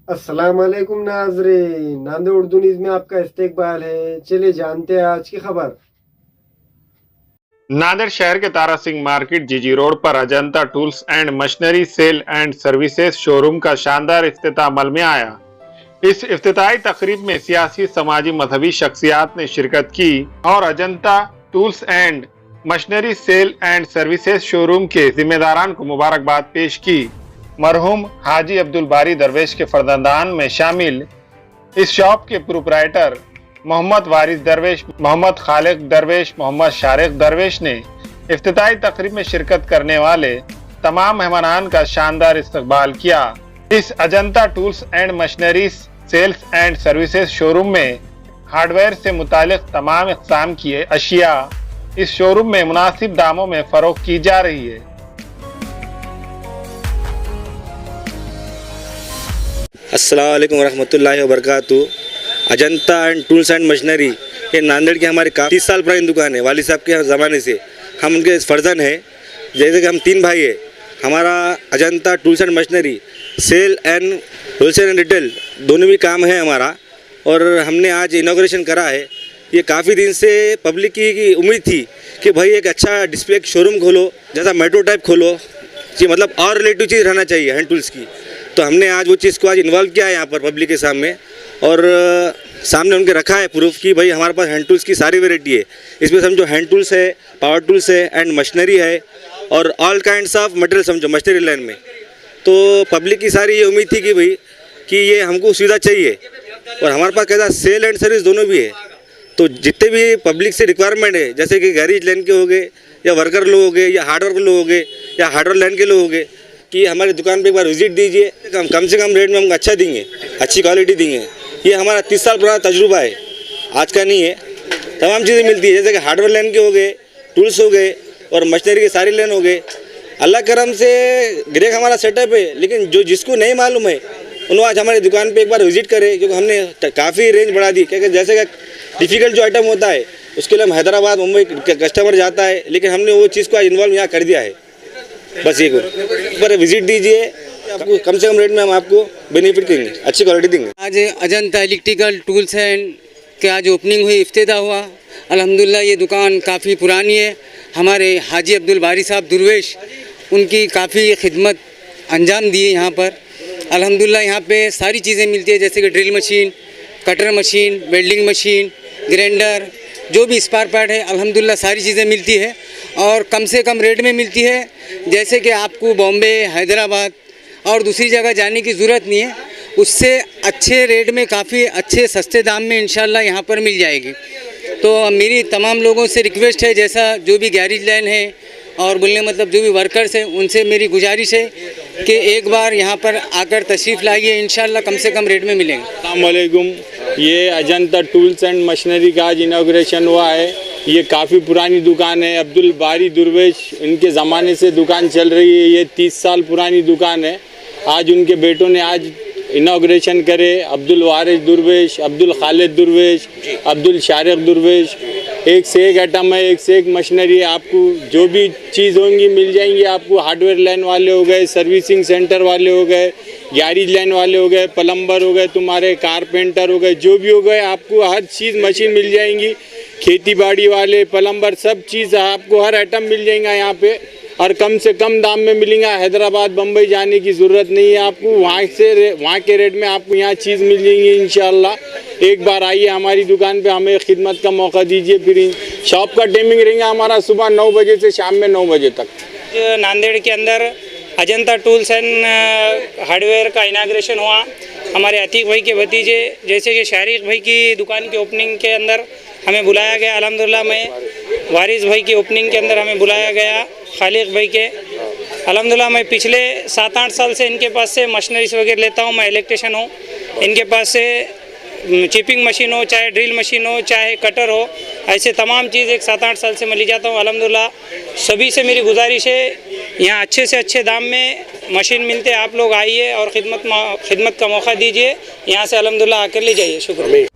अस्सलाम वालेकुम नाजरीन, नांदेड़ उर्दू न्यूज में आपका इस्तकबाल है। चलिए जानते हैं आज की खबर। नांदेड़ शहर के Tara Singh market GG road पर Ajanta tools and machinery sale and services showroom का शानदार इफ्तिताह अमल में आया। इस इफ्तिताही तकरीब में सियासी, समाजी, मजहबी शख्सियात ने शिरकत की और Ajanta tools and machinery sale and services showroom के जिम्मेदारान को मुबारकबाद पेश की। मरहूम हाजी अब्दुल बारी दरवेश के फर्जंदान में शामिल इस शॉप के प्रोपराइटर मोहम्मद वारिस दरवेश, मोहम्मद खालिक दरवेश, मोहम्मद शारिक दरवेश ने इफ्तिताही तकरीब में शिरकत करने वाले तमाम मेहमानान का शानदार इस्तकबाल किया। इस Ajanta tools and machinery sales and services showroom में हार्डवेयर से मुतालिक तमाम इक़साम की अशिया इस शोरूम में मुनासिब दामों में फरोख्त की जा रही है। अस्सलाम वालेकुम रहमतुल्लाहि व बरकातुहू। Ajanta and tools and machinery ये नांदेड़ की हमारी 30 साल पुरानी दुकान है। वाली साहब के ज़माने से हम उनके फर्जन हैं। जैसे कि हम 3 भाई हैं। हमारा Ajanta tools and machinery sale and wholesale and retail दोनों भी काम है हमारा, और हमने आज इनॉग्रेशन करा है। ये काफ़ी दिन से पब्लिक की उम्मीद थी कि भाई एक अच्छा डिस्प्ले शोरूम खोलो, जैसा मेट्रो टाइप खोलो, ये मतलब और रिलेटिव चीज़ रहना चाहिए हैंड टूल्स की। तो हमने आज वो चीज़ को आज इन्वॉल्व किया है यहाँ पर पब्लिक के सामने, और सामने उनके रखा है प्रूफ कि भाई हमारे पास हैंड टूल्स की सारी वेराइटी है। इसमें समझो हैंड टूल्स है, पावर टूल्स है एंड मशीनरी है, और ऑल काइंड्स ऑफ मटेरियल समझो मशीनरी लाइन में। तो पब्लिक की सारी ये उम्मीद थी कि भाई कि ये हमको सुविधा चाहिए, और हमारे पास कैसा सेल एंड सर्विस दोनों भी है। तो जितने भी पब्लिक से रिक्वायरमेंट है, जैसे कि गैरेज लाइन के हो गए, या वर्कर लोग हो गए, या हार्डवेयर के लोग हो गए, या हार्डवेयर लाइन के लोग हो गए, कि हमारी दुकान पे एक बार विजिट दीजिए। कम से कम रेट में हम अच्छा देंगे, अच्छी क्वालिटी देंगे। ये हमारा 30 साल पुराना तजुर्बा है, आज का नहीं है। तमाम चीज़ें मिलती है, जैसे कि हार्डवेयर लाइन के हो गए, टूल्स हो गए, और मशीनरी के सारी लाइन हो गए। अल्लाह करम से ग्रेक हमारा सेटअप है, लेकिन जो जिसको नहीं मालूम है उन्होंने आज हमारी दुकान पे एक बार विजिट करे, क्योंकि हमने काफ़ी रेंज बढ़ा दी। क्योंकि जैसे कि डिफ़िकल्ट जो आइटम होता है उसके लिए हम हैदराबाद, मुंबई कस्टमर जाता है, लेकिन हमने वो चीज़ को आज इन्वॉल्व यहाँ कर दिया है। बस ये पर विजिट दीजिए, आपको कम से कम रेट में हम आपको बेनिफिट देंगे, अच्छी क्वालिटी देंगे। आज अजंता इलेक्ट्रिकल टूल्स एंड के आज ओपनिंग हुई, इफ्तिताह हुआ। अल्हम्दुलिल्लाह ये दुकान काफ़ी पुरानी है। हमारे हाजी अब्दुल बारी साहब दुरवेश उनकी काफ़ी खिदमत अंजाम दी है यहाँ पर। अल्हम्दुलिल्लाह यहाँ पे सारी चीज़ें मिलती है, जैसे कि drill machine, cutter machine, welding machine, grinder, जो भी स्पेयर पार्ट है अल्हम्दुलिल्लाह सारी चीज़ें मिलती है, और कम से कम रेट में मिलती है। जैसे कि आपको बॉम्बे, हैदराबाद और दूसरी जगह जाने की ज़रूरत नहीं है, उससे अच्छे रेट में, काफ़ी अच्छे सस्ते दाम में इंशाल्लाह यहाँ पर मिल जाएगी। तो मेरी तमाम लोगों से रिक्वेस्ट है, जैसा जो भी गैरेज लाइन है और बोलने मतलब जो भी वर्कर्स हैं, उनसे मेरी गुजारिश है कि एक बार यहाँ पर आकर तशरीफ़ लाइए, इंशाल्लाह कम से कम रेट में मिलेंगे। अस्सलाम वालेकुम। ये अजंता टूल्स एंड मशीनरी का आज इनाग्रेशन हुआ है। ये काफ़ी पुरानी दुकान है, अब्दुल बारी दुरवेश इनके ज़माने से दुकान चल रही है। ये 30 साल पुरानी दुकान है। आज उनके बेटों ने आज इनाग्रेशन करे। अब्दुल वारिस दुरवेश, अब्दुल खालिद दुरवेश, अब्दुल शारिक दुरवेश, एक से एक आइटम है, एक से एक मशीनरी है। आपको जो भी चीज़ होंगी मिल जाएंगी। आपको हार्डवेयर लाइन वाले हो गए, सर्विसिंग सेंटर वाले हो गए, गैरेज लाइन वाले हो गए, प्लम्बर हो गए, तुम्हारे कारपेंटर हो गए, जो भी हो गए, आपको हर चीज़ मशीन मिल जाएंगी। खेती बाड़ी वाले, प्लम्बर, सब चीज़ आपको हर आइटम मिल जाएगा यहाँ पे, और कम से कम दाम में मिलेगा। हैदराबाद, बम्बई जाने की ज़रूरत नहीं है आपको। वहाँ के रेट में आपको यहाँ चीज़ मिल जाएंगी इंशाल्लाह। एक बार आइए हमारी दुकान पे, हमें खिदमत का मौका दीजिए। फिर शॉप का टाइमिंग रहेगा हमारा सुबह 9 बजे से शाम में 9 बजे तक। नांदेड़ के अंदर अजंता टूल्स एंड हार्डवेयर का इनाग्रेशन हुआ। हमारे अतीक भाई के भतीजे जैसे कि शारिक भाई की दुकान के ओपनिंग के अंदर हमें बुलाया गया। अल्हम्दुलिल्लाह मैं वारिस भाई की ओपनिंग के अंदर हमें बुलाया गया, खालिक भाई के। अल्हम्दुलिल्लाह मैं पिछले 7-8 साल से इनके पास से मशीनरीज वगैरह लेता हूँ। मैं इलेक्ट्रिशियन हूँ। इनके पास से चिपिंग मशीन हो, चाहे ड्रिल मशीन हो, चाहे कटर हो, ऐसे तमाम चीज़ एक 7-8 साल से मैं ले जाता हूँ। अल्हम्दुलिल्लाह सभी से मेरी गुजारिश है, यहाँ अच्छे से अच्छे दाम में मशीन मिलते हैं। आप लोग आइए और खिदमत का मौका दीजिए। यहाँ से अल्हम्दुलिल्लाह आकर ले जाइए। शुक्रिया।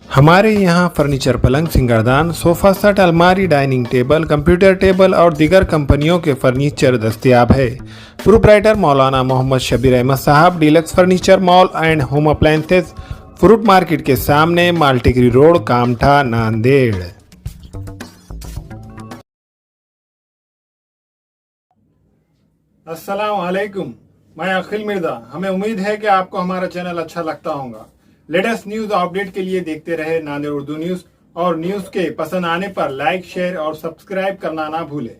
हमारे यहाँ फर्नीचर, पलंग, सिंगारदान, सोफा सेट, अलमारी, डाइनिंग टेबल, कंप्यूटर टेबल और दीगर कंपनियों के फर्नीचर दस्तयाब है। प्रोप्राइटर मौलाना मोहम्मद शबीर अहमद साहब, deluxe furniture mall and home appliances, fruit market के सामने, माल्टीगिरी रोड, कामठा, नांदेड़। अस्सलाम वालेकुम, मैं अखिल मिर्जा। हमें उम्मीद है कि आपको हमारा चैनल अच्छा लगता होगा। लेटेस्ट न्यूज अपडेट के लिए देखते रहे नांदेड़ उर्दू न्यूज, और न्यूज के पसंद आने पर लाइक, शेयर और सब्सक्राइब करना ना भूलें।